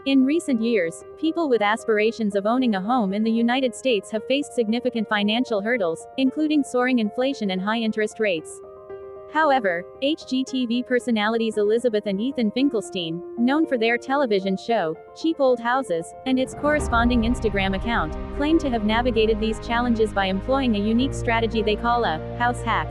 In recent years, people with aspirations of owning a home in the United States have faced significant financial hurdles, including soaring inflation and high interest rates. However, Hgtv personalities Elizabeth and Ethan Finkelstein, known for their television show, Cheap Old Houses, and its corresponding Instagram account, claim to have navigated these challenges by employing a unique strategy they call a house hack.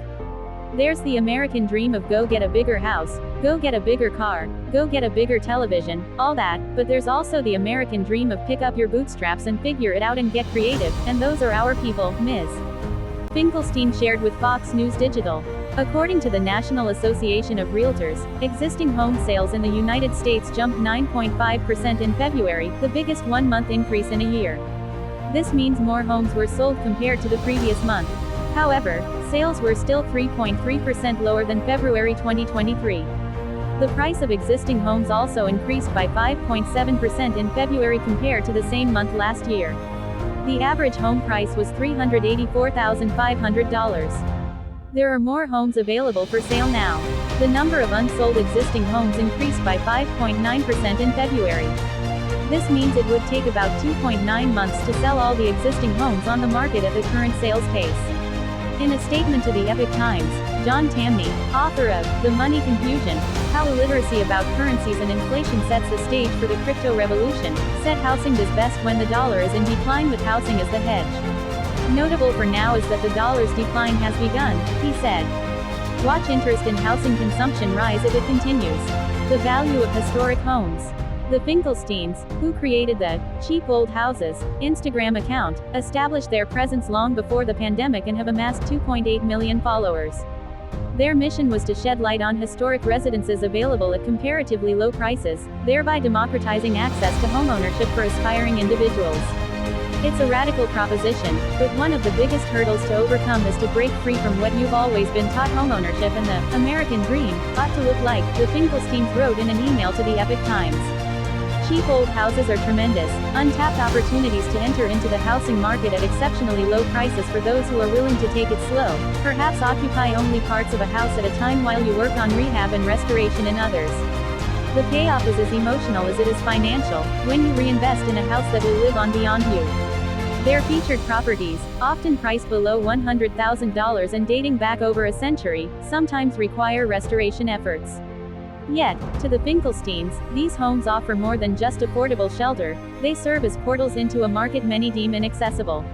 There's the American dream of go get a bigger house, go get a bigger car, go get a bigger television, all that, but there's also the American dream of pick up your bootstraps and figure it out and get creative, and those are our people, Ms. Finkelstein shared with Fox News Digital. According to the National Association of Realtors, existing home sales in the United States jumped 9.5% in February, the biggest one-month increase in a year. This means more homes were sold compared to the previous month. However, sales were still 3.3% lower than February 2023. The price of existing homes also increased by 5.7% in February compared to the same month last year. The average home price was $384,500. There are more homes available for sale now. The number of unsold existing homes increased by 5.9% in February. This means it would take about 2.9 months to sell all the existing homes on the market at the current sales pace. In a statement to the Epoch Times, John Tamny, author of The Money Confusion, How Illiteracy About Currencies and Inflation Sets the Stage for the Crypto Revolution, said housing does best when the dollar is in decline with housing as the hedge. Notable for now is that the dollar's decline has begun, he said. Watch interest in housing consumption rise if it continues. The value of historic homes. The Finkelsteins, who created the Cheap Old Houses Instagram account, established their presence long before the pandemic and have amassed 2.8 million followers. Their mission was to shed light on historic residences available at comparatively low prices, thereby democratizing access to homeownership for aspiring individuals. It's a radical proposition, but one of the biggest hurdles to overcome is to break free from what you've always been taught homeownership and the American dream ought to look like, the Finkelsteins wrote in an email to the Epoch Times. Cheap old houses are tremendous, untapped opportunities to enter into the housing market at exceptionally low prices for those who are willing to take it slow, perhaps occupy only parts of a house at a time while you work on rehab and restoration in others. The payoff is as emotional as it is financial, when you reinvest in a house that will live on beyond you. Their featured properties, often priced below $100,000 and dating back over a century, sometimes require restoration efforts. Yet, to the Finkelsteins, these homes offer more than just affordable shelter, they serve as portals into a market many deem inaccessible.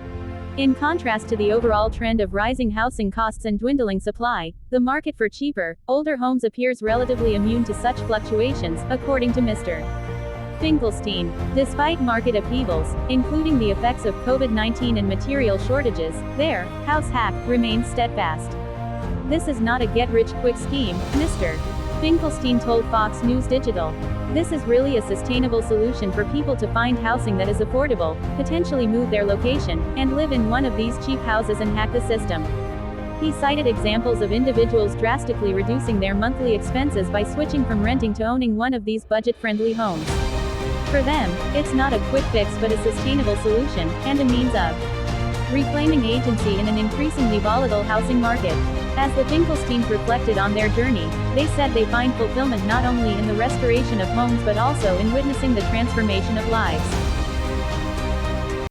In contrast to the overall trend of rising housing costs and dwindling supply, the market for cheaper, older homes appears relatively immune to such fluctuations, according to Mr. Finkelstein. Despite market upheavals, including the effects of COVID-19 and material shortages, their house hack remains steadfast. This is not a get-rich-quick scheme, Mr. Finkelstein told Fox News Digital. This is really a sustainable solution for people to find housing that is affordable, potentially move their location, and live in one of these cheap houses and hack the system. He cited examples of individuals drastically reducing their monthly expenses by switching from renting to owning one of these budget-friendly homes. For them, it's not a quick fix but a sustainable solution, and a means of reclaiming agency in an increasingly volatile housing market. As the Finkelsteins reflected on their journey, they said they find fulfillment not only in the restoration of homes but also in witnessing the transformation of lives.